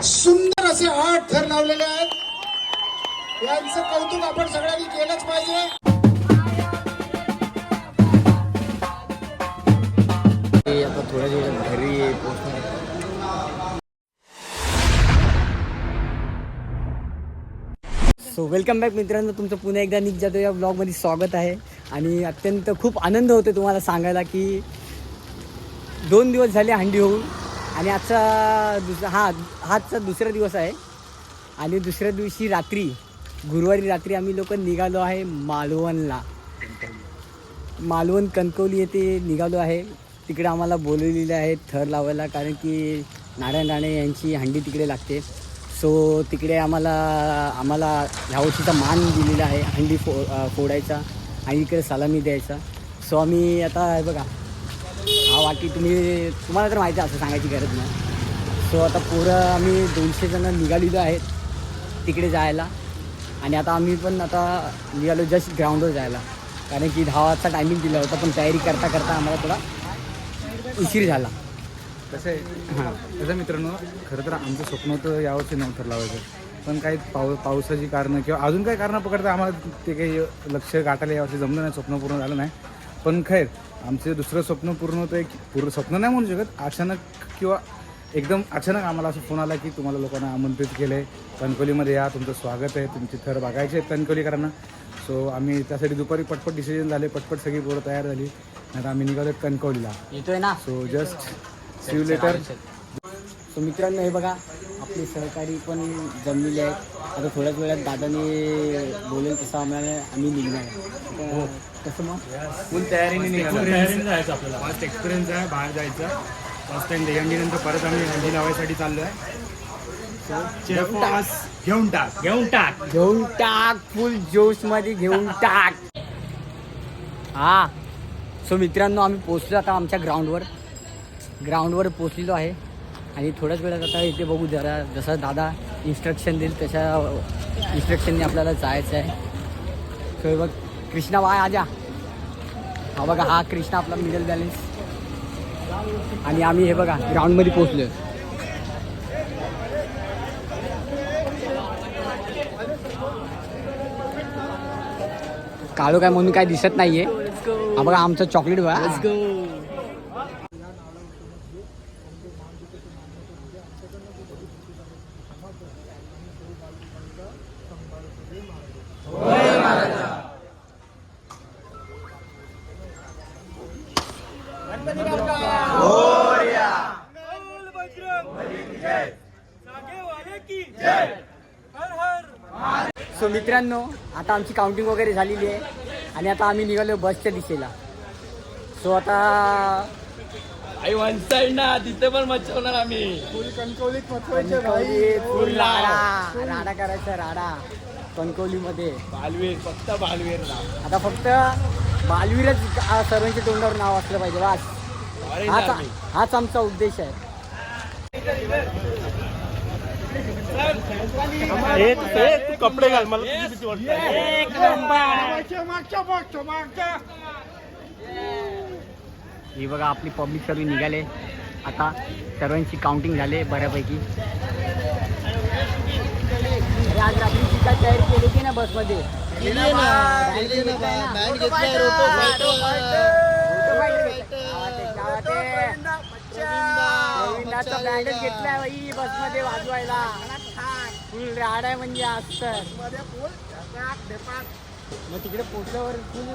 सुंदर असे 8 थर लावलेले आहेत. यांचं कौतुक आपण सगळ्यांनी केलंच पाहिजे. आता थोड्या दिवसात घरी पोहोचणार. सो वेलकम बॅक मित्रांनो, तुमचं पुन्हा एकदा निक जाधव या ब्लॉगमध्ये स्वागत आहे. आणि अत्यंत खूप आनंद होतो तुम्हाला सांगायला की 2 दिवस झाले हंडी होऊन आणि आजचा दुसरा दिवस आहे. आणि दुसऱ्या दिवशी रात्री गुरुवारी रात्री आम्ही लोक निघालो आहे मालवणला. मालवण कणकवली येथे निघालो आहे. तिकडे आम्हाला बोलवलेले आहे थर लावायला, कारण की नारायण राणे यांची हंडी तिकडे लागते. सो तिकडे आम्हाला ह्या वर्षीचा मान दिलेला आहे हंडी फोडायचा आणि इकडे सलामी द्यायचा. सो आम्ही आता हे बघा हा वाटी तुम्हाला तर माहिती आहे, असं सांगायची गरज नाही. सो आता पोरं आम्ही 200 जण निघालेलो आहेत तिकडे जायला. आणि आता आम्ही पण आता निघालो जस्ट ग्राउंडवर जायला, कारण की 10 वाजता टायमिंग दिला होता, पण तयारी करता करता आम्हाला थोडा उशीर झाला. कसं आहे कसं मित्रांनो, खरं तर आमचं स्वप्न होतं यावर्षी 9 थर लावायचं, पण काही पावसाची कारणं किंवा अजून काही कारणं पकडता आम्हाला ते काही लक्ष गाठायला यावर्षी जमलं नाही, स्वप्न पूर्ण झालं नाही. पण खैर आमचं दुसरं स्वप्न पूर्ण होतं. एक पूर्ण स्वप्न नाही म्हणू शकत, अचानक किंवा एकदम अचानक आम्हाला असं फोन आला की तुम्हाला लोकांना आमंत्रित केलं आहे, कणकवलीमध्ये या, तुमचं स्वागत आहे, तुमचे थर बघायचे आहेत कणकवलीकरांना. सो आम्ही त्यासाठी दुपारी पटपट डिसिजन झाले, पटपट सगळी पोरं तयार झाली. आता आम्ही निघालो कणकवलीला. येतोय ना. So just see you later. So मित्रांनो, हे बघा आपले सहकारी पण जमलेले आहेत. आता थोड्याच वेळात दादाने बोलेल तसं आम्ही निघणार आहे. कसं मग फुल तयारीने जायचं आपल्याला. फर्स्ट एक्सपिरियन्स आहे बाहेर जायचा. फर्स्ट टाइम दहीहंडीनंतर परत आम्ही हंडी लावायसाठी चाललो आहे. घेऊन टाक फुल जोशमध्ये घेऊन टाक. हा. सो मित्रांनो, आम्ही पोचलो आता आमच्या ग्राउंडवर पोचलेलो आहे. आणि थोड्याच वेळात आता इथे बघू जरा, जसं दादा इन्स्ट्रक्शन देईल तशा इन्स्ट्रक्शनने आपल्याला जायचं आहे. सो बघ कृष्णा बाय आजा. हा बघा, हा कृष्णा आपला मिडल बॅलन्स. आणि आम्ही हे बघा ग्राउंडमध्ये पोचलो. काळो काय म्हणून काय दिसत नाहीये. हा बघा आमचं चॉकलेट बघा. सो मित्रांनो, आता आमची काउंटिंग वगैरे झालेली आहे आणि आता आम्ही निघालो बसच्या दिशेला. सो आता आई वन साइड ना, तिथे पण मचवणार आम्ही. कणकवलीत मचवायचे फुल राडा करायचा, राडा कणकवलीमध्ये. फक्त बालवीर ना. आता फक्त बालवीरच सर्वांच्या तोंडावर नाव असलं पाहिजे बस. हाच आमचा उद्देश आहे. तू कपडे घाल, मला तुझी भीती वाटते. ही बघा आपली पब्लिक सर्व निघाले. आता सर्वांची काउंटिंग झाले बऱ्यापैकी. आज रात्रीची काय तयारी केली की ना बसमध्ये? बँडच घेतलाय बाई बसमध्ये वाजवायला. फुल राड आहे म्हणजे आज तर. मग तिकडे पोचल्यावर फुल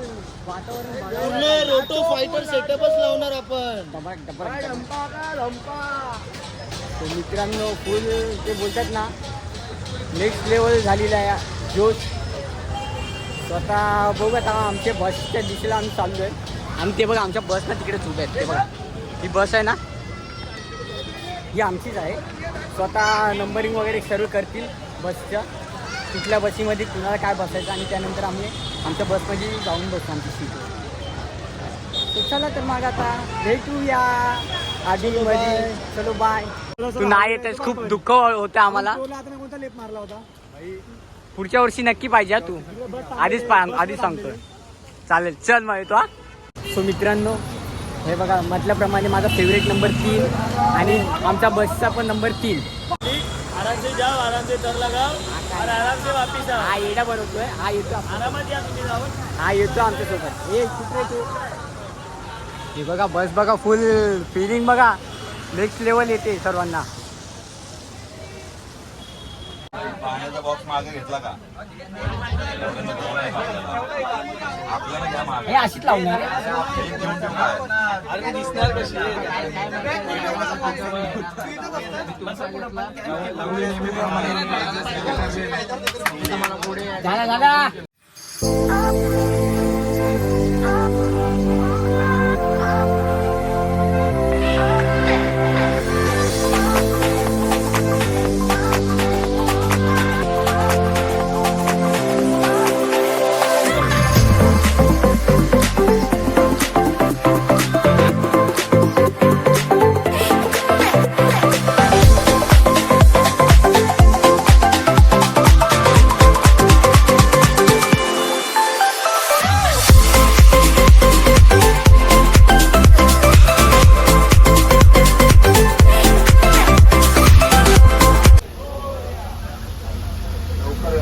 वातावरण रोटो फायटर सेटअपच लावणार आपण. तो मित्रांनो, फुल ते बोलतात ना नेक्स्ट लेवल झालेला आहे जोश. स्वतः बघू आता आमच्या बसच्या दिशेला आम्ही चाललो आहे. आणि ते बघा आमच्या बस ना तिकडे उभे आहेत. ते बघा ही बस आहे ना, ही आमचीच आहे. स्वतः नंबरिंग वगैरे सर्व करतील बसच्या, कुठल्या बसीमध्ये कुणाला काय बसायचं. आणि त्यानंतर आम्ही आमच्या बसमध्ये जाऊन बसतो आमची सीट. चला तर मग आता भेटूया आधीमध्ये. चलो बाय. तू नाही येतेस, खूप दुःख होतं आम्हाला. कोणता लेप मारला होता? पुढच्या वर्षी नक्की पाहिजे तू. आधीच सांगतोय. चालेल, चल मग येतो. सो मित्रांनो, हे बघा म्हटल्याप्रमाणे माझा फेवरेट नंबर 3 आणि आमच्या बसचा पण नंबर 3. आराम से जाओ, आराम से तर लगाओ और आराम से वापिस आओ. हा येडा बनवतोय, हा येतो आरामात या तुम्ही जाऊन. हा येतो आमच्यासोबत. ए कुठे तू? हे बघा बस बघा, फुल फिलिंग बघा, नेक्स्ट लेवल येते सर्वांना. पाण्याचा बॉक्स मागे घेतला का आपल्याला घ्या मागे. हे अशीच लावणार अरे दिसणार कशी झाला झाला.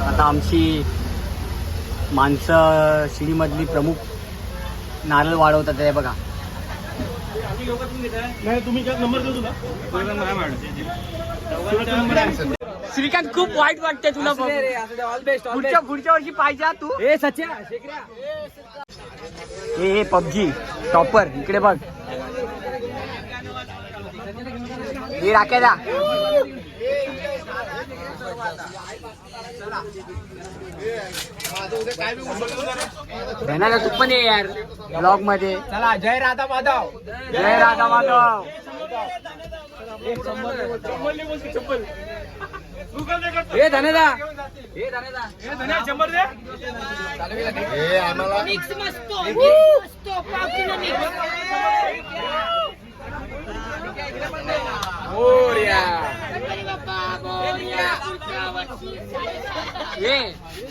आता आमची माणसं शिडीमधली प्रमुख नारळ वाढवतात हे बघा. श्रीकांत खूप वाईट वाटतंय तुला. पुढच्या वर्षी पाहिजे तू. ए सचिन हे पबजी टॉपर इकडे बघ. हे राख्याला तू पण ये यार ब्लॉग मध्ये. चला जय राधा माधव. जय राधा माधव. हे धनेदा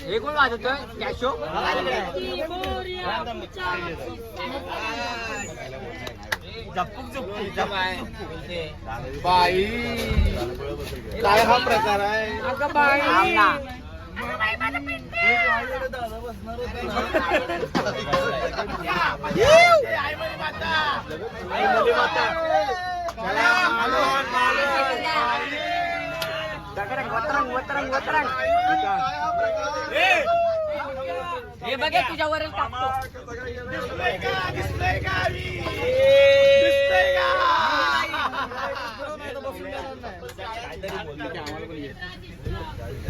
हे कोण वाजवतोय कॅशो. बाई काय हा प्रकार आहे. हे बघे तुझ्यावरच टाकतो.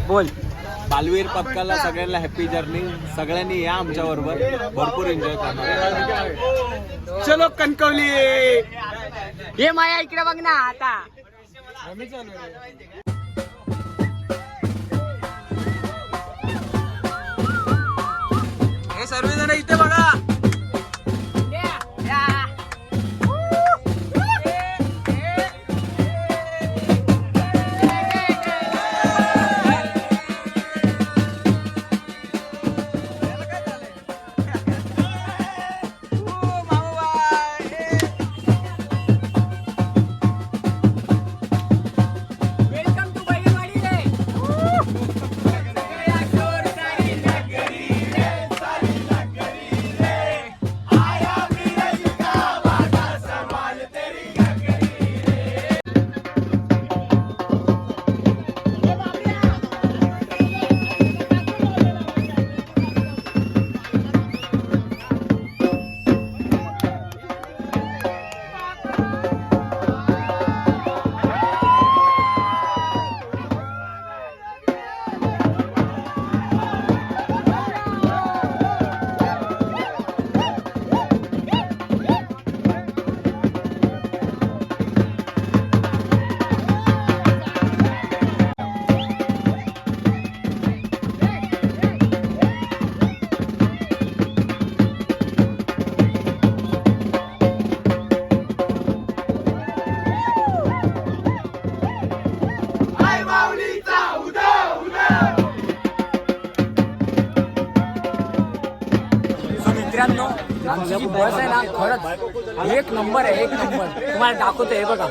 बोल. बालवीर पथकाला सगळ्यांना हॅपी जर्नी. सगळ्यांनी या आमच्या बरोबर, भरपूर एन्जॉय करणार. चलो कणकवली. हे माया इकडे बघ ना आता. हे सर्वजण इथे बघा. मित्रांनो आमची जी बस आहे ना खरंच एक नंबर आहे, एक नंबर. तुम्हाला दाखवतो हे बघा.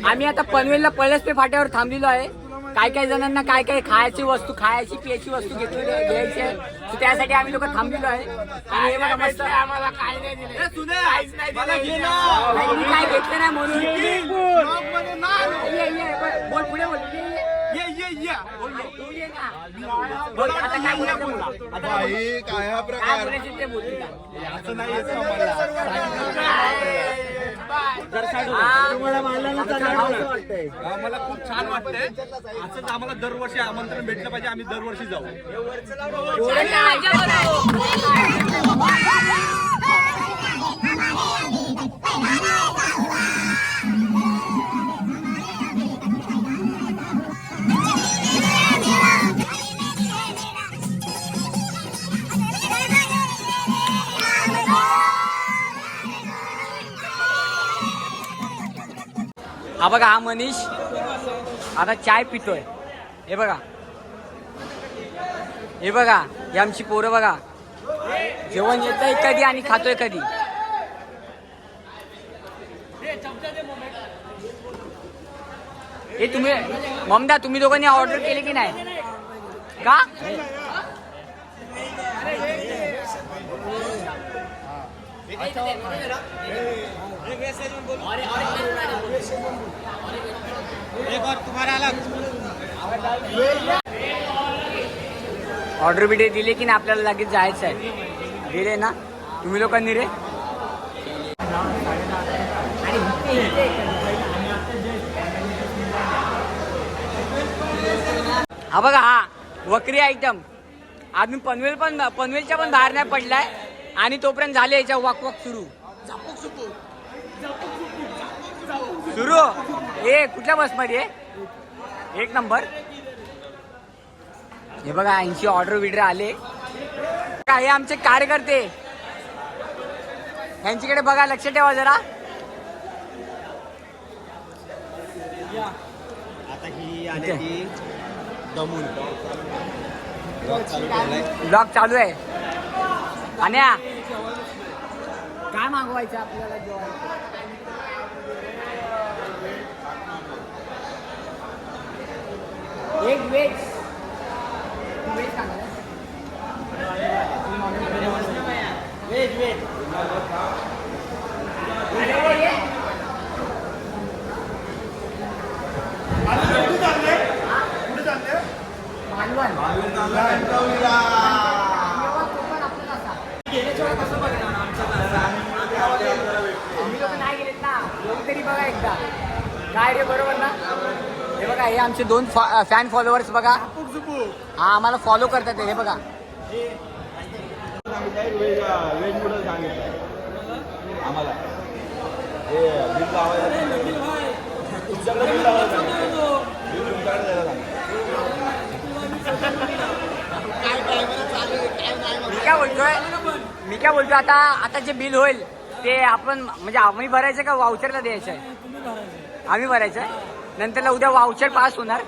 आम्ही आता पनवेलला पळसपे फाट्यावर थांबलेलो आहे. काय काय जणांना काय काय खायची वस्तू, खायची पियाची वस्तू घ्यायची आहे. तर त्यासाठी आम्ही लोक थांबलेलो आहे. आणि हे बघा मस्त आम्हाला काय नाही दिलं, मी काय घेतलं नाही म्हणून. बोल पुढे बोल. बोल आता काय बोलायचं बोल. काय बोलायचं ते बोल. आम्हाला खूप छान वाटतंय. असंच आम्हाला दरवर्षी आमंत्रण भेटलं पाहिजे. आम्ही दरवर्षी जाऊ. हा बघा, हा मनीष आता चाय पितोय. हे बघा, हे बघा, ही आमची पोरं बघा, जेवण येतंय कधी आणि खातोय कधी. हे तुम्ही ममदा, तुम्ही दोघांनी ऑर्डर केली की नाही का? ऑर्डर बिडे दिले की नाही आपल्याला लगेच जायचं आहे. दिले ना तुम्ही लोकांनी रे? हा बघा, हा वकरी आयटम. आम्ही पनवेलच्या पण बाहेर नाही पडलाय आणि तोपर्यंत झाले याच्या वाक सुरू. हे कुठल्या बसमध्ये आहे? एक नंबर. हे बघा 80 ऑर्डर बिडर आले. हे आमचे कार्यकर्ते, यांच्याकडे बघा, लक्ष ठेवा जरा. आता ही आली दमून ब्लॉग चालू आहे. आणि काय मागवायचं आपल्याला जेवायचं? एक वेज सांगा. वेज नाही गेलेत ना तरी बघा एकदा. काय रे, बरोबर ना? हे बघा, हे आमचे 2 फॅन फॉलोअर्स बघा. हा आम्हाला फॉलो करतात. हे बघा, वेज नूडल सांगितलं आम्हाला. मी काय बोलतोय आता जे बिल होईल ते आपण म्हणजे आम्ही भरायचं का वाउचरला द्यायचं आहे? आम्ही भरायचं आहे. नंतरला उद्या वाउचर पास होणार.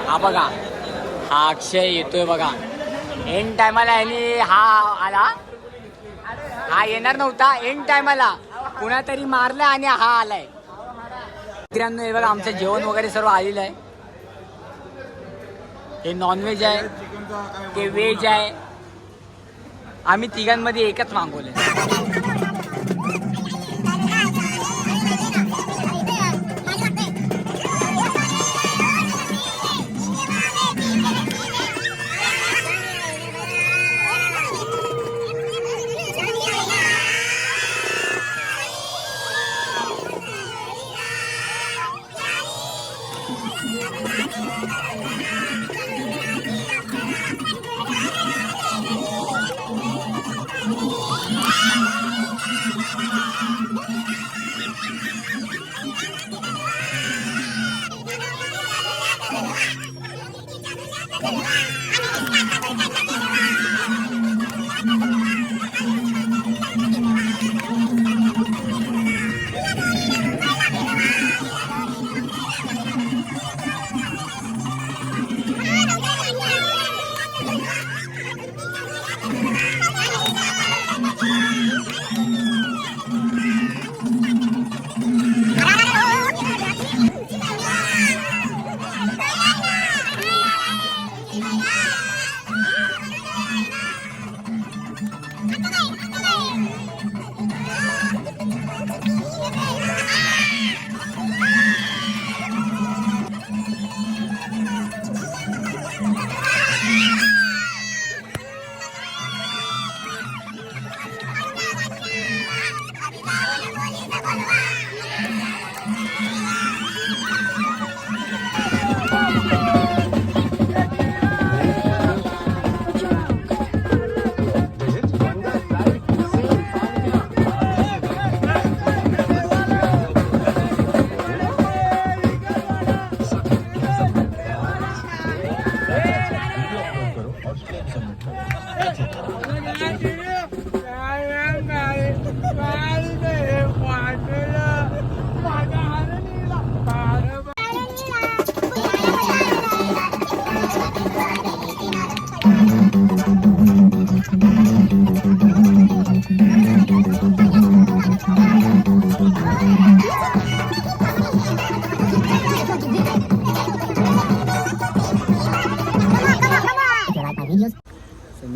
हा बघा, हा अक्षय येतोय बघा. एंड टायमाला आणि हा आला. हा येणार नव्हता, एंड टायमाला कुणातरी मारलं आणि हा आलाय. मित्रांनो, हे बघा, आमचं जेवण वगैरे सर्व आलेलं आहे. हे नॉनव्हेज आहे, ते व्हेज आहे. आम्ही तिघांमध्ये एकच मागवलंय.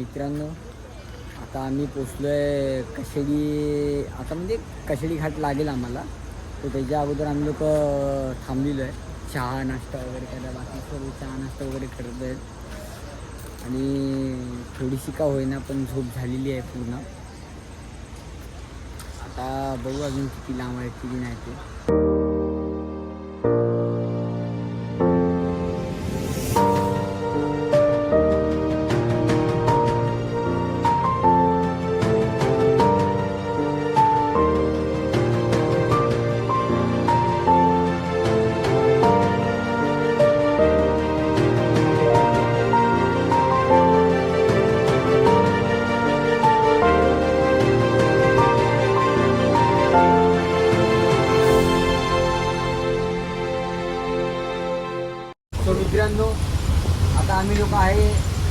मित्रांनो, आता आम्ही पोचलो आहे कशेडी. आता म्हणजे कशेडी घाट लागेल आम्हाला, तर त्याच्या अगोदर आम्ही लोक थांबलेलो आहे चहा नाश्ता वगैरे करायला. बाकी सर्व चहा नाश्ता वगैरे करत आहेत आणि थोडीशी का होईना पण झोप झालेली आहे पूर्ण. आता बघू अजून किती लांब आहे किती नाही ते. तर मित्रांनो, आता आम्ही लोक आहे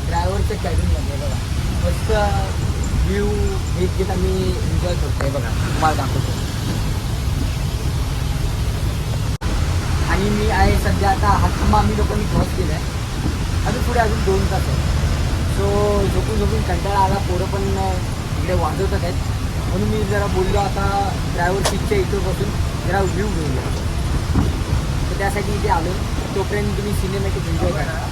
ड्रायव्हरच्या कॅबिनमध्ये. बघा मस्त व्ह्यू घेत आम्ही एन्जॉय करतो आहे. बघा तुम्हाला दाखवतो. आणि मी आहे सध्या आता हा खांबा आम्ही लोकांनी क्रॉस केला आहे. अजून पुढे अजून 2 तास आहे. सो झोपून कंटाळा आला. पोरं पण इकडे वाजवतात आहेत, म्हणून मी जरा बोललो आता ड्रायव्हर सीटच्या इथं बसून जरा व्ह्यू घेऊया. तर त्यासाठी इथे आलो. तोपर्यंत तुम्ही सिनेमॅटिक एन्जॉय करा.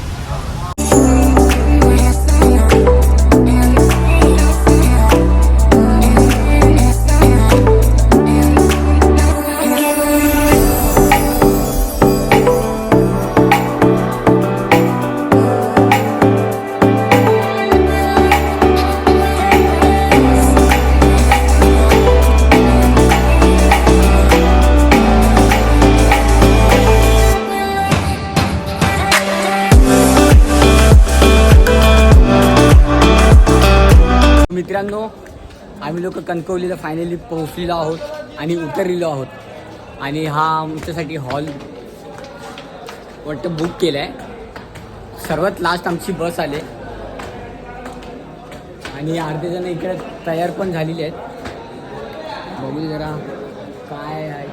मित्रांनो, आम्ही लोक कणकवलीला फायनली पोहोचलेलो आहोत आणि उतरलेलो आहोत. आणि हा आमच्यासाठी हॉल वाटतं बुक केला आहे. सर्वात लास्ट आमची बस आली आणि अर्धे जण इकडे तयार पण झालेले आहेत. बघू जरा काय आहे.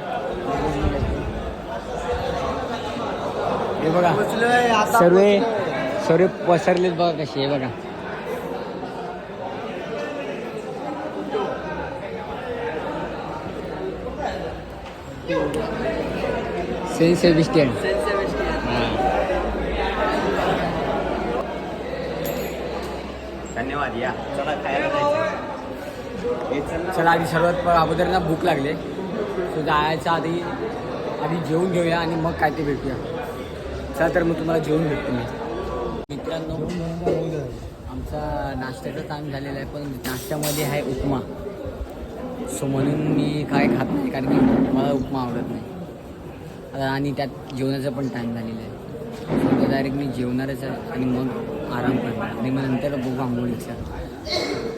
हे बघा सर्व पसरलेत बघा कसे आहे बघा. Saint Sebastian. धन्यवाद. या चला खायला चला आधी सर्वात अगोदर ना भूक लागले. सो जायच्या आधी जेवून घेऊया आणि मग काय ते भेटूया. चला तर मग तुम्हाला जेवून भेटतो मी. मित्रांनो, आमचा नाश्त्याचा टाईम झालेला आहे, पण नाश्त्यामध्ये आहे उपमा. सो म्हणून मी काय खात नाही, कारण की मला उपमा आवडत नाही. आणि त्यात जेवणाचा पण टाईम झालेला आहे. सो डायरेक्ट मी जेवणारच आहे आणि मग आराम करणार आणि मग नंतर बघू आंघोळीचा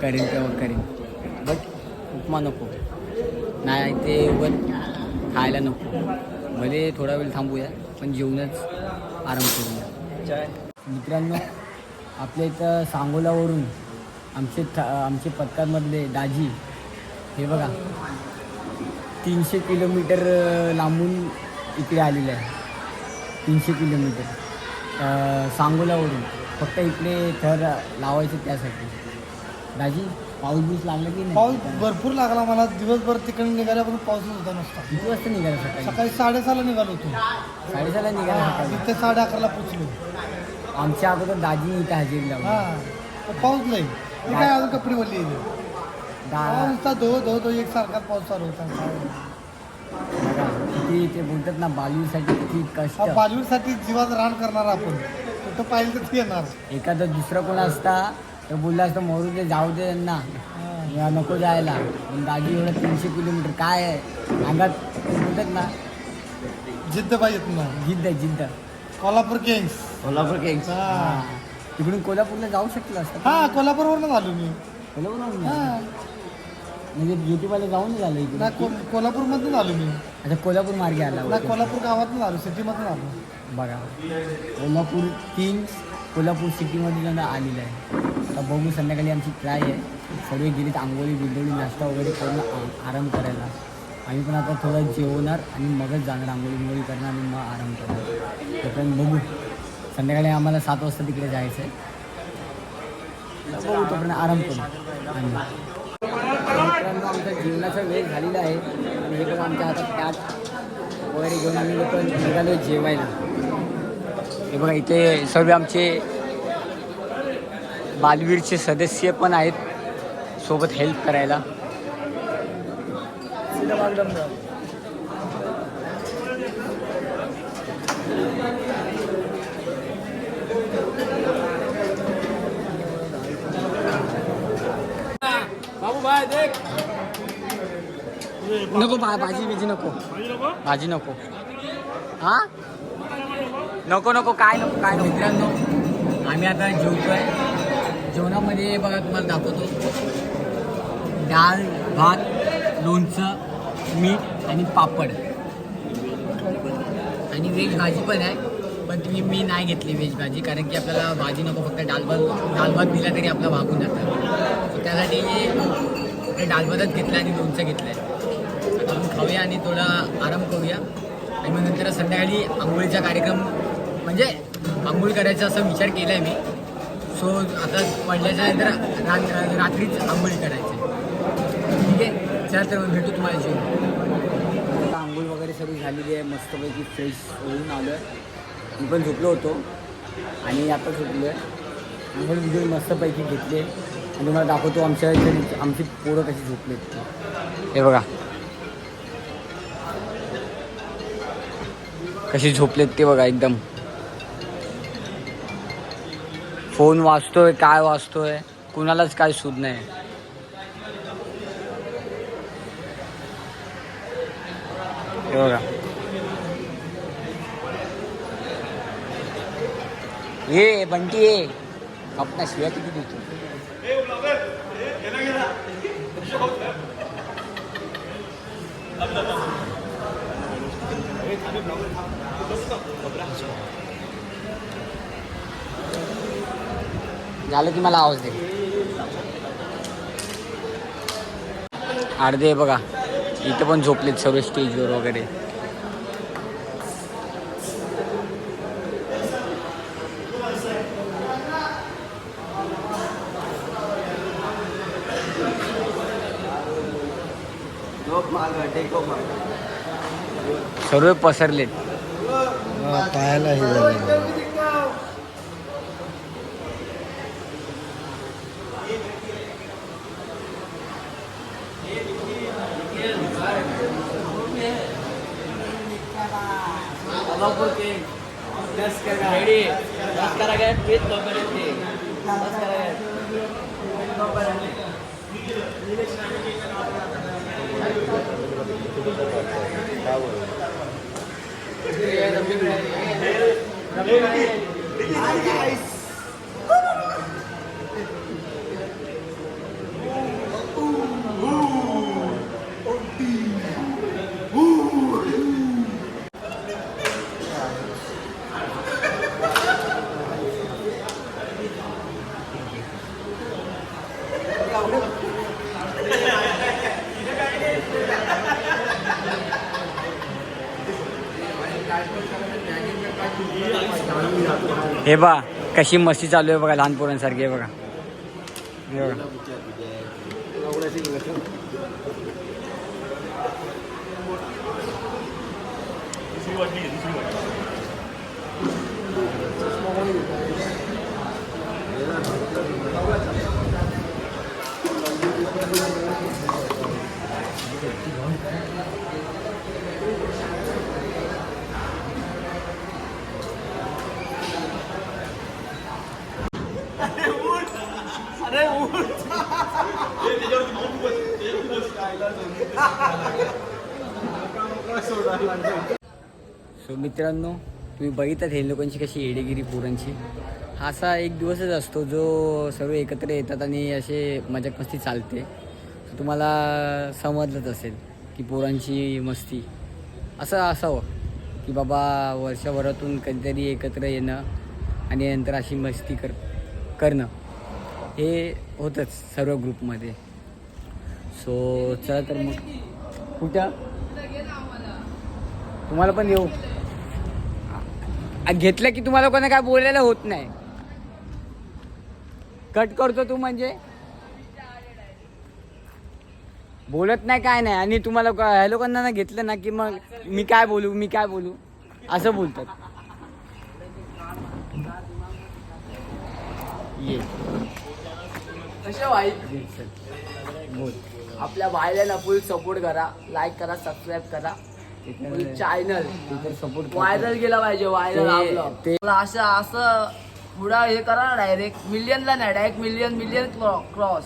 करेन तेव्हा करेन. बट उपमा नको, नाही ते उगाच खायला नको. भले थोडा वेळ थांबूया पण जेवणच आराम करूया. मित्रांनो, आपल्या इथं सांगोलावरून आमचे पत्कारमधले दाजी हे बघा 300 किलोमीटर लांबून इकडे आलेले आहे. 300 किलोमीटर सांगोलावरून फक्त इकडे थर लावायचे त्यासाठी. दाजी पाऊस बीस लागला की नाही? पाऊस भरपूर लागला मला. दिवसभर तिकडे निघाल्यापासून पाऊसच होता नसता. किती वाजता निघाला सकाळी? सकाळी 6:30ला निघालो होतो. 6:30ला निघाला सकाळी. इथे 11:30ला पोचलो. आमच्या अगोदर दाजीने इथं हजेरी लावली. हां, पाऊस नाही. मी काय अजून कपडे वरली नुसता धो एकसारखा पाऊस चालू होता. बघा किती ते बोलतात ना, बालवीसाठी किती कष्ट. बॉलिवूडसाठी जीवाचं रान करणार आपण. कुठं पाहिजे तर ते येणार. एखादा दुसरा कोण असता तर बोलला असतं मोरू दे, जाऊ दे त्यांना, या नको जायला. पण दाजी एवढं 300 किलोमीटर काय आहे अंगात ते बोलतात ना, जिद्द पाहिजे ना. जिद्द. कोल्हापूर किंग्स. हां. तिकडून कोल्हापूरला जाऊ शकलं असतं. हां, कोल्हापूरवरून आलो मी. कोल्हापूरवरून हां, म्हणजे ज्योतिबाला जाऊन झालं इकडे. ना कोल्हापूरमधून आलो मी. अच्छा, कोल्हापूर मार्गे आला. ना कोल्हापूर गावातून आलो, सिटीमधून आलो. बघा कोल्हापूर किंग्स कोल्हापूर सिटीमध्ये जाणं आलेलं आहे. तर बघू संध्याकाळी आमची ट्राय आहे. सर्व गेलीत आंघोळी बिंदोळी नाश्ता वगैरे करून आराम करायला. आम्ही पण आता थोडं जेवणार आणि मगच जाणार, आंघोळी बिंगोळी करणार आणि मग आराम करणार. तोपर्यंत बघू. संध्याकाळी आम्हाला 7 वाजता तिकडे जायचं आहे. बघू तोपर्यंत आराम करू. मित्रांनो आमचा जेवणाचा वेळ झालेला आहे आणि हे बघा आमच्या हातात ताट वगैरे घेऊन आम्ही लोक निघालो जेवायला. हे बघा इथे सर्व आमचे बालवीरचे सदस्य पण आहेत सोबत हेल्प करायला. नको भाजी बिजी नको, भाजी नको. हा नको नको काय नको काय नको. मित्रांनो आम्ही आता जेवतोय. जेवणामध्ये बघा तुम्हाला दाखवतो डाळ भात लोणचं मीठ आणि पापड आणि व्हेज भाजी पण आहे. पण मी नाही घेतली व्हेज भाजी कारण की आपल्याला भाजी नको, फक्त डाळ भात दिला तरी आपला भागून जातं. त्यासाठी डाळभातच घेतला आणि लोणचं घेतलं आहे. आता आपण खाऊया आणि थोडा आराम करूया आणि मग नंतर संध्याकाळी आंघोळीचा कार्यक्रम म्हणजे आंघोळ करायचा असा विचार केला आहे मी. सो आता पडल्याच्या नंतर रात्रीच आंघोळी करायची. ठीक आहे चला तर भेटू तुम्हाला जेवण. आता आंघोळ वगैरे सर्व झालेली आहे, मस्तपैकी फ्रेश होऊन आलो आहे. मी पण झोपलो होतो आणि आता झोपलो आहे. आंघोळ बिघोळ मस्तपैकी घेतली आणि तुम्हाला दाखवतो आमच्या इथे आमची पोरं कशी झोपलेत. हे बघा कशी झोपलेत ते बघा. एकदम फोन वाजतोय काय वाजतोय कुणालाच काय सूद नाही. हे बघा ये बंटी ये अपना शिव्या किती देतो. झालं की मला आवाज दे. अर्धे बघा इथं पण झोपलेत सर्व स्टेजवर वगैरे. सर्व पसरलेत. पाहायला हे झालं. हे बा कशी मस्ती चालू आहे बघा लहान पोरांसारखी. आहे बघा हे बघा. सो मित्रांनो तुम्ही बघितलात हे लोकांची कशी येडेगिरी पोरांची. हा असा एक दिवसच असतो जो सर्व एकत्र येतात आणि असे मजाक मस्ती चालते. तुम्हाला समजलंच असेल की पोरांची मस्ती असं असावं की बाबा वर्षभरातून कधीतरी एकत्र येणं आणि नंतर अशी मस्ती करणं हे होतंच सर्व ग्रुपमध्ये. सो चला तर मग कुठं तुम्हाला पण येऊ घेतलं की तुम्हाला कोणा काय बोलायला होत नाही. कट करतो तू म्हणजे बोलत नाही काय नाही. आणि तुम्हाला ह्या लोकांना ना घेतलं ना की मग मी काय बोलू असं बोलतात. ये कशा वाईट बोल. आपल्या भाईला फुल सपोर्ट करा, लाईक करा, सबस्क्राईब करा. चॅनल सपोर्ट व्हायरल गेला पाहिजे, व्हायरल आपलं. ते मला असं पुढा हे करा ना, डायरेक्ट मिलियनला नाही, डायरेक्ट मिलियन क्रॉस.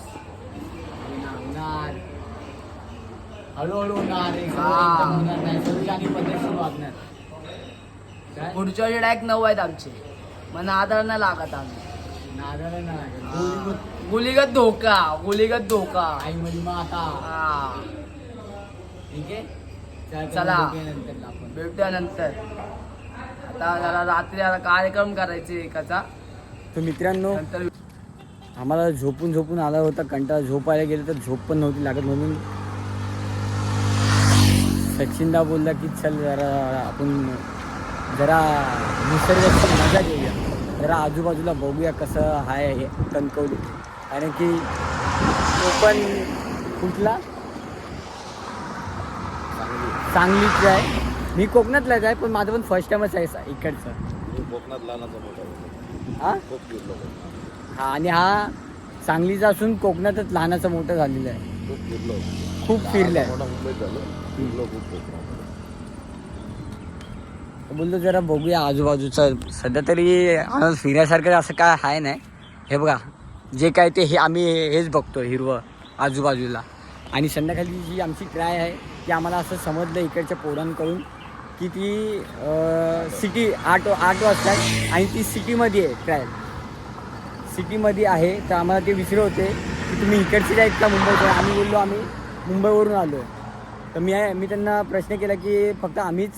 हळूहळू होणार रे. हा. एकदम होणार नाही. सगळी गाणी पद्धतशीर वागणार. काय? पुढच्या वेळी डायरेक्ट 9 आहेत आमचे, मग आधार नाही लागत आम्ही. नादाला नाही. गुलीगत धोका. आई मध्ये मग आता हा, ठीक आहे. चला. नंतर आपण भेटूया नंतर. आता जरा रात्री आता कार्यक्रम करायचे एकाचा, तर मित्रांनो नंतर आम्हाला झोपून आला होता कंटाळा. झोपायला गेलं तर झोप पण नव्हती लागत. म्हणून सचिनदा बोलला की चल आपण जरा निसर्गाची मजा घेऊया, जरा आजूबाजूला बघूया कसं आहे हे कणकवली. कारण की तो पण कुठला सांगलीच आहे. मी कोकणातलाच आहे, पण माझं पण फर्स्ट टाइमच आहे इकडचं. कोकणात लहानाचा मोठा हा खूप फिरलो हा. आणि हा सांगलीचा असून कोकणातच लहानाचा मोठा झालेला आहे. खूप फिरलो खूप फिरलाय. मोठा मुंबईत झालं फिरलो खूप कोकणात. बोलतो जरा बघूया आजूबाजूचं. सध्या तरी आम्हाला फिरण्यासारखं असं काय आहे नाही. हे बघा जे काय ते हे आम्ही हेच बघतो हिरवं आजूबाजूला. आणि संध्याकाळी जी आमची ट्राय आहे ती आम्हाला असं समजलं इकडच्या पोरांकडून की ती सिटी 8 वाजता आणि ती सिटीमध्ये आहे. ट्रायल सिटीमध्ये आहे. तर आम्हाला ते विचारले होते की तुम्ही इकडचे जायत का मुंबईचे. आम्ही बोललो आम्ही मुंबईवरून आलो आहे. तर मी त्यांना प्रश्न केला की फक्त आम्हीच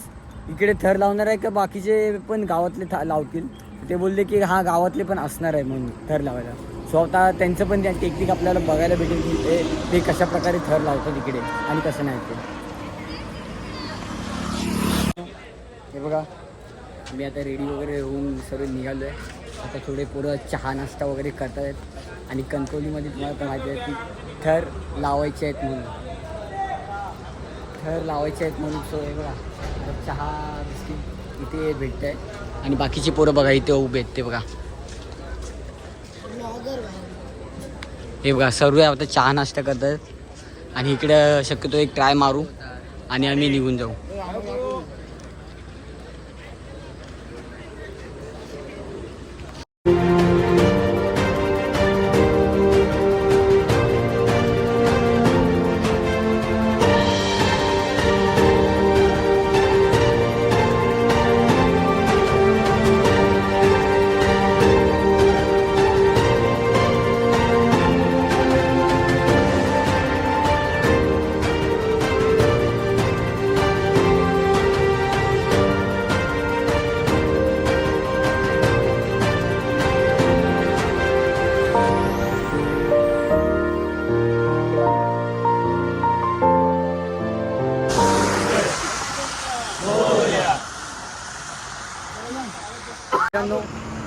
इकडे थर लावणार आहे का बाकीचे पण गावातले लावतील. ते बोलले की हा गावातले पण असणार आहे म्हणून थर लावायला. सो आता त्यांचं पण त्या टेक्निक आपल्याला बघायला भेटेल की ते कशा प्रकारे थर लावतात इकडे आणि कसं नाही ते. हे बघा मी आता रेडी वगैरे होऊन सर्व निघालो आहे. आता थोडे पोरं चहा नाश्ता वगैरे करत आहेत. आणि कणकवलीमध्ये तुम्हाला पण माहिती आहे की थर लावायचे आहेत म्हणून सो हे बघा चहा बिस्किट इथे भेटत आहे. आणि बाकीची पोरं बघा इथे उभे आहेत ते बघा. हे बघा सर्व आता चहा नाश्ता करतात. आणि इकडं शक्यतो एक ट्राय मारू आणि आम्ही निघून जाऊ.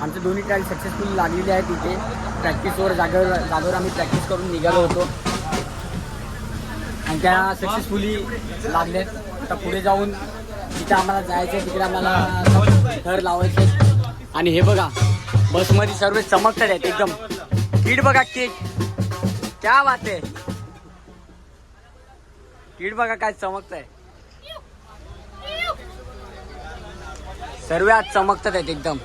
आमचे दोन्ही ट्रायल सक्सेसफुल लागलेले आहेत. इथे प्रॅक्टिसवर जागेवर आम्ही प्रॅक्टिस करून निघालो होतो आणि त्या सक्सेसफुली लागल्यात. आता पुढे जाऊन जिथे आम्हाला जायचं आहे तिकडे आम्हाला थर लावायचे. आणि हे बघा बसमध्ये सर्व चमकतात आहेत एकदम. किट बघा किट क्या बात आहे. किट बघा काय चमकत आहे. सर्व आज चमकतात आहेत एकदम.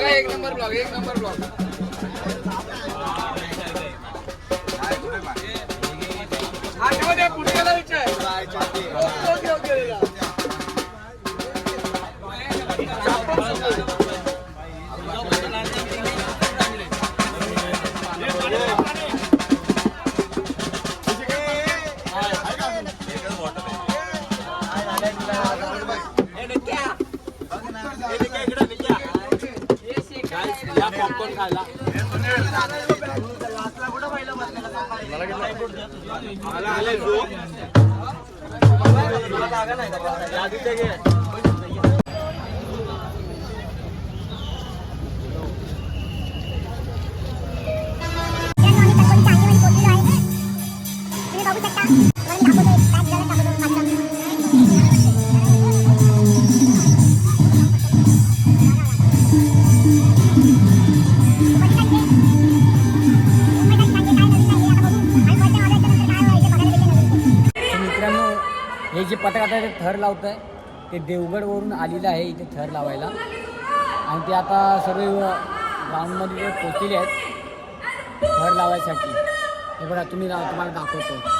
एक नंबर ब्लॉग. तर मित्रांनो हे जे पथक आता ते थर लावत आहे ते देवगडवरून आलेलं आहे इथे थर लावायला आणि ते आता सर्व ग्राउंडमध्ये पोचलेले आहेत थर लावायसाठी. हे बघा तुम्हाला दाखवतो.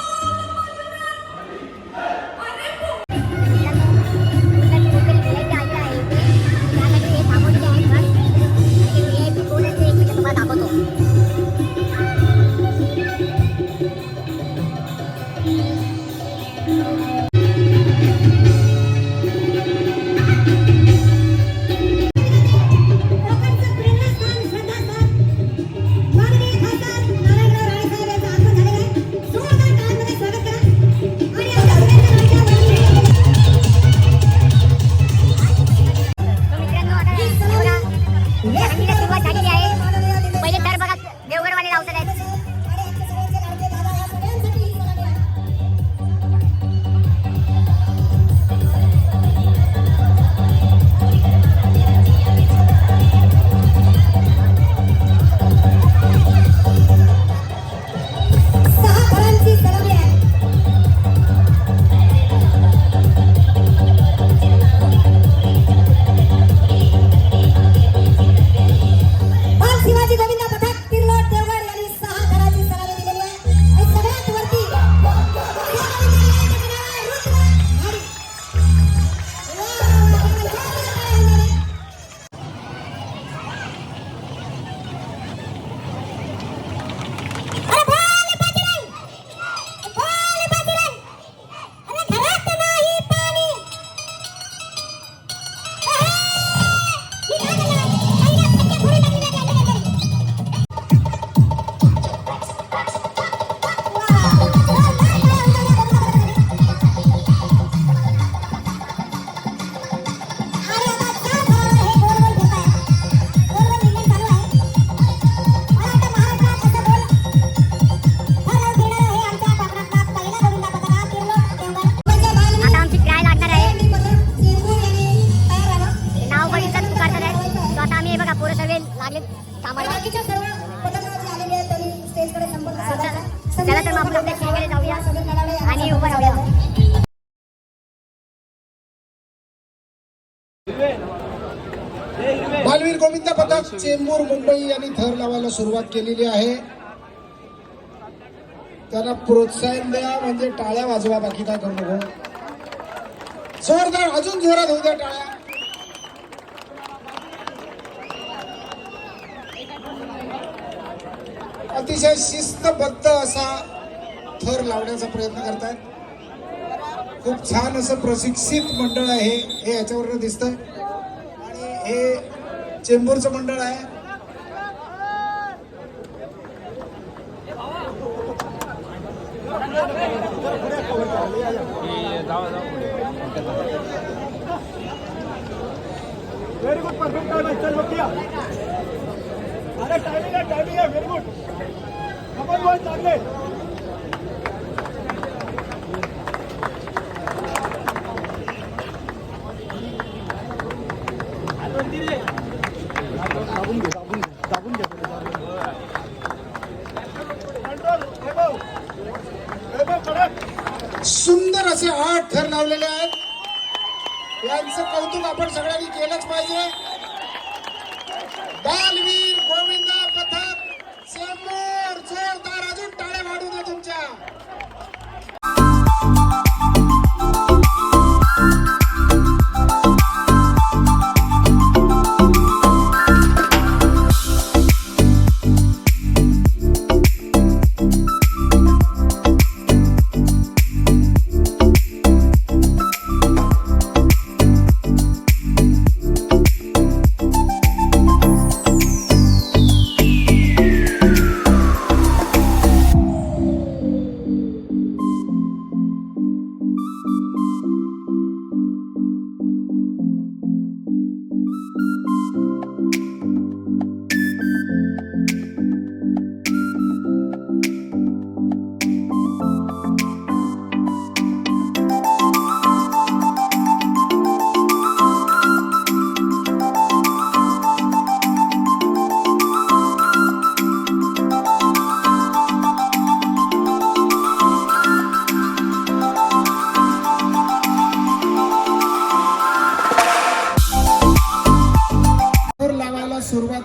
चला तर मग आपण आपल्या सीटकडे जाऊया आणि उभं राहूया. बालवीर गोविंद पथक चेंबूर मुंबई यांनी थर लावायला सुरुवात केलेली आहे. त्यांना प्रोत्साहन द्या म्हणजे टाळ्या वाजवा, बाकी काय करू नको. जोरदार अजून जोरात होऊ द्या टाळ्या. अतिशय शिस्तबद्ध असा थर लावण्याचा प्रयत्न करतात. खूप छान असं प्रशिक्षित मंडळ आहे हे याच्यावरून दिसतंय. आणि हे चेंबूरचं मंडळ आहे. Very good, perfect time. चल बघूया. अरे टाइमिंग आहे व्हेरी गुड. आपण बॉल चांगले. सुंदर असे 8 थर लावलेले आहेत. यांचं कौतुक आपण सगळ्यांनी केलंच पाहिजे. बालवीर गोविंद पथक चेंबूर, जोरदार अजून टाळ्या वाढू दे तुमच्या.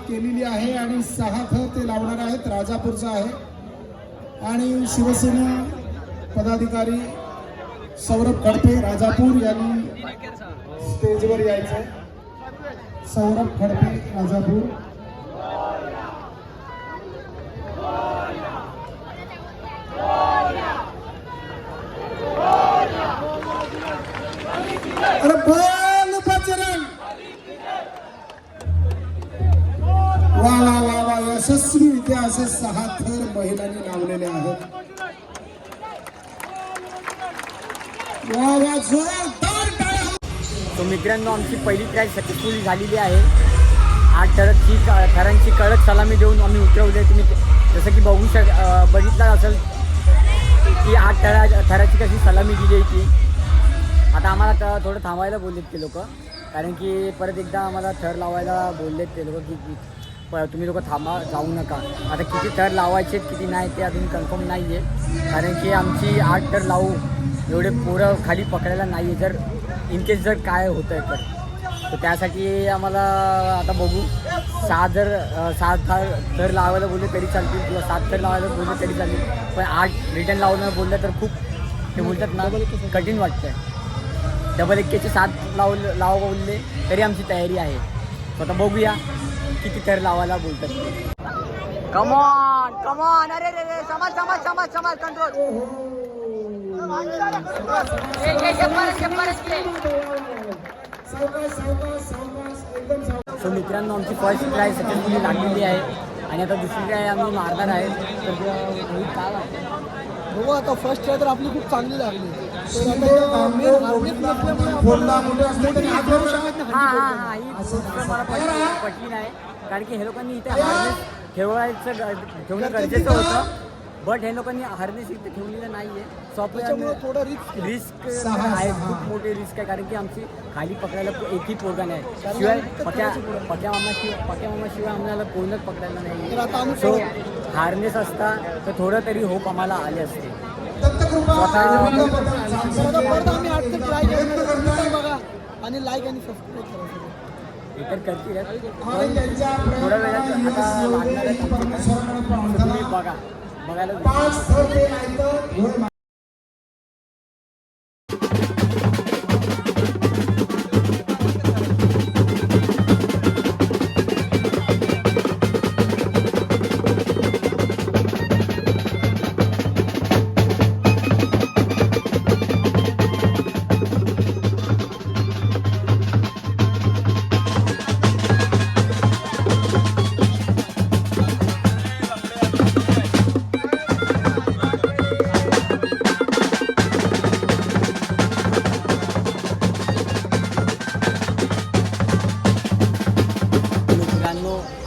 केलेली आहे आणि 6 थर ते लावणार आहेत. राजापूरचा आहे आणि शिवसेना पदाधिकारी सौरभ खडपे राजापूर यांनी स्टेजवर यायचं आहे. सौरभ खडपे राजापूर. अरे बोल बजरंग. वा वा वा वा यशस्वीरित्या असे 6 थर महिलांनी लावलेले आहेत. वा वा जोरदार टाळ्या. तो मित्रांनो आमची पहिली ट्राय सक्सेसफुली झालेली आहे. 8 थरांची कडक सलामी देऊन आम्ही उतरवले. तुम्ही जसं की बघितलं असेल की 8 थराची कशी सलामी दिली ती. आता आम्हाला थोडं थांबायला बोललेत ते लोक, कारण की परत एकदा आम्हाला थर लावायला बोललेत ते लोक की तुम्ही लोक थांबा, जाऊ नका. आता किती थर लावायचे किती नाही ते अजून कन्फर्म नाही आहे, कारण की आमची 8 थर लावू एवढे पोरं खाली पकडायला नाही आहे. जर इनकेस जर काय होतं आहे तर त्यासाठी आम्हाला आता बघू. 7 थर लावायला बोलले तरी चालतील किंवा 7 थर लावायला बोलले तरी चालतील, पण 8 रिटर्न लावणं बोललं तर खूप ते बोलतात ना कठीण वाटतं आहे. डबल एक्केचे 7 लावा बोलले तरी आमची तयारी आहे. आता बघूया किती थर लावायला बोलतात. Come on come on. अरे रे रे समाज कंट्रोल. सो मित्रांनो आमची फर्स्ट ट्राय सक्सेसफुली लागलेली आहे आणि आता दुसरी ट्राय आम्ही मारणार आहे. तर काय वाटतं बघू आता फर्स्ट ट्राय तर आपली खूप चांगली लागली. हां ही गोष्ट मला पटली नाही, कारण की हे लोकांनी इथे हार्नेस ठेवणं गरजेचं होतं, बट हे लोकांनी हार्नेस इथे ठेवलेलं नाही आहे. त्याच्यामुळे थोडं रिस्क आहे, खूप मोठी रिस्क आहे, कारण की आमची खाली पकडायला एकही पोरगा नाही. शिवाय पक्या मामाशिवाय आम्हाला कोणच पकडायला नाही. सो हार्नेस असता तर थोडं तरी होप आम्हाला आले असते. परत आम्ही 8 तर ट्राय केलं बघा आणि लाईक आणि सबस्क्राईब करा. हे तर करतील थोड्या वेळात आता लागणार आहे. तुम्ही बघायला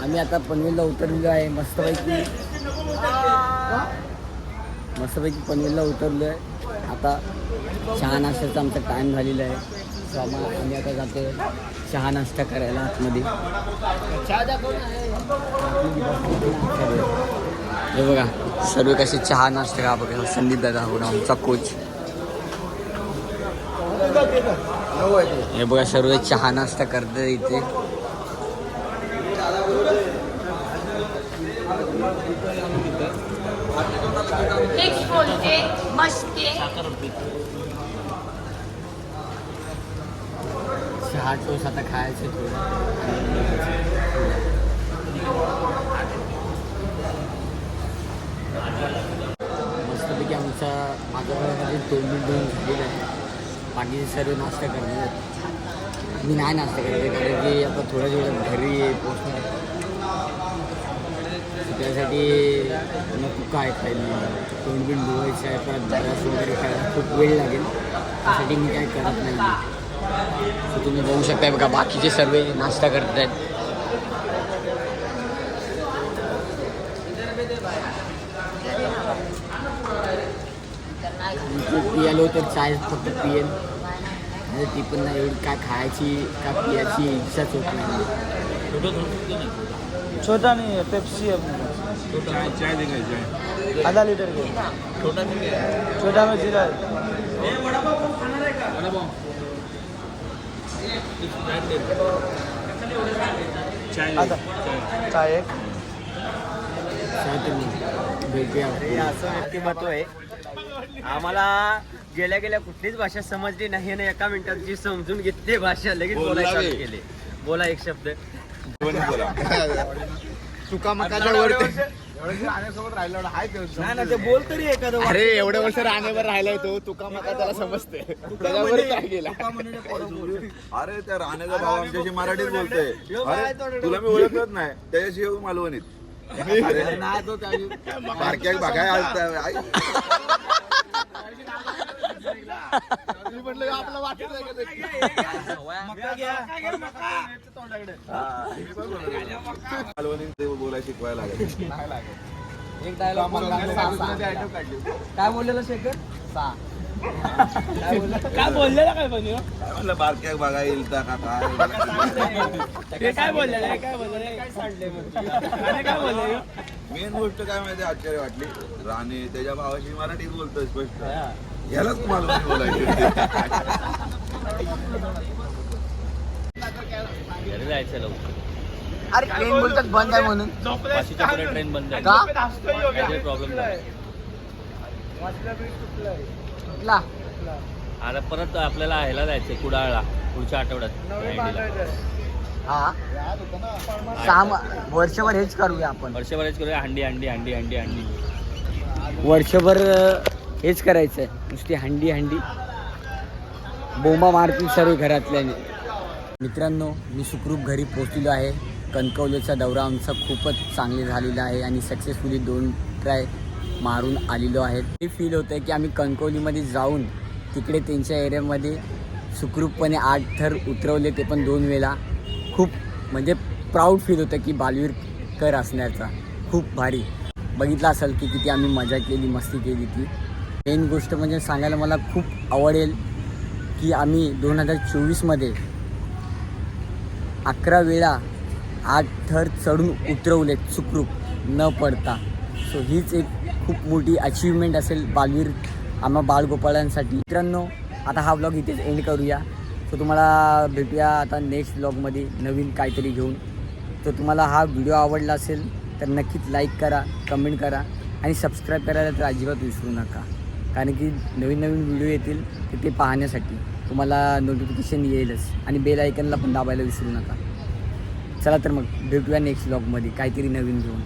आम्ही आता पनवेलला उतरलेलो आहे. मस्तपैकी पनवेलला उतरलो आहे. आता चहा नाश्त्याचा आमचा टाईम झालेला आहे. सो आम्ही आता जातो चहा नाश्ता करायला आतमध्ये. हे बघा सर्व कसे चहा नाश्ता का बघा. संदीप दादा बघा आमचा कोच. हे बघा सर्व चहा नाश्ता करतात इथे. चहा टोस आता खायचं थोडं. मस्तपैकी आमचा माझ्या घरामध्ये 2 मिनिट झालेलं आहे. बाकी सर्व नाश्ता करणार. मी नाही नाश्ता करायचं, कारण की आता थोड्या दिवसात घरी पोचणार, त्यासाठी नको काय खायला. तोंडबिंड धुवायचं आहे, परत ब्रश वगैरे करायला खूप वेळ लागेल, त्यासाठी मी काय करत नाही. सो तुम्ही बघू शकताय बघा बाकीचे सर्व नाश्ता करत आहेत. पियालो तर चाय फक्त पियेल, म्हणजे ती पण नाही एवढी काय खायची का पियाची इच्छाच होत नाही. छोटा नहीं है, पेप्सी है. चाय देंगे चाय. आधा लीटर के. छोटा में जीरा है. काय भेटूया. हे असं व्यक्तिमत्व आहे आम्हाला गेल्या गेल्या कुठलीच भाषा समजली नाही आणि एका मिनिटात जी समजून घेतली भाषा लगेच बोलायला चालू केली. बोला एक शब्द. चुका मकाच्या वर ते बोल तरी एखादं अरे एवढ्या वर्ष राहण्यावर राहिलाय तो तुका मका त्याला समजते त्याच्यावर काय गेला अरे त्या राहण्याचा भाव आमच्याशी मराठीत बोलतोय. अरे तुला मी ओळखत नाही त्याच्याशी येऊ मालवणीत. बारक्या बघाय आपलं वाटत मालवणीत बोलायला शिकवायला लागेल. एक डायलॉग काय बोललेलं शेखर काय बोललेला काय पण म्हणलं बारक्या बघायला येईल का काय काय बोललेलं काय बोललेलं काय बोललेलं मेन गोष्ट काय माहिती आश्चर्य वाटली राणे त्याच्या भावाशी मराठीत बोलतोय स्पष्ट. यालाच मालवणी बोलायची. जायचं लवकर. अरे ट्रेन बोलतात बंद आहे म्हणून ट्रेन बंद आहे का प्रॉब्लेम कुठला आता परत आपल्याला ह्याला जायचंय कुडाळला पुढच्या आठवड्यात. हा वर्षभर हेच करूया आपण. वर्षभरच करूया. हंडी हंडी हंडी हंडी हंडी वर्षभर हेच करायचं आहे. नुसती हंडी हंडी बोंबा मारतील सर्व घरातल्याने. मित्रांनो मी सुखरूप घरी पोहोचलेलो आहे. कणकवलीचा दौरा आमचा खूपच चांगले झालेला आहे आणि सक्सेसफुली 2 ट्राय मारून आलेलो आहे. हे फील होतं आहे की आम्ही कणकवलीमध्ये जाऊन तिकडे त्यांच्या एरियामध्ये सुखरूपपणे 8 थर उतरवले, ते पण 2 वेळा. खूप म्हणजे प्राऊड फील होतं की बालवीरकर असण्याचा. खूप भारी बघितलं असेल की किती आम्ही मजा केली, मस्ती केली ती. मेन गोष्ट म्हणजे सांगायला मला खूप आवडेल की आम्ही 2024मध्ये 11 वेळा 8 थर चढून उतरवले सुखरूप न पडता. सो हीच एक खूप मोठी अचीवमेंट असेल बालवीर आम्हा बाळगोपाळांसाठी. मित्रांनो आता हा ब्लॉग इथेच एंड करूया. सो तुम्हाला भेटूया आता नेक्स्ट ब्लॉगमध्ये नवीन काहीतरी घेऊन. तर तुम्हाला हा व्हिडिओ आवडला असेल तर नक्कीच लाईक करा, कमेंट करा आणि सबस्क्राईब करायला तर अजिबात विसरू नका. कारण की नवीन नवीन व्हिडिओ येतील तर ते पाहण्यासाठी तुम्हाला नोटिफिकेशन येईलच आणि बेल आयकनला पण दाबायला विसरू नका. चला तर मग भेटूया नेक्स्ट ब्लॉगमध्ये काहीतरी नवीन घेऊन.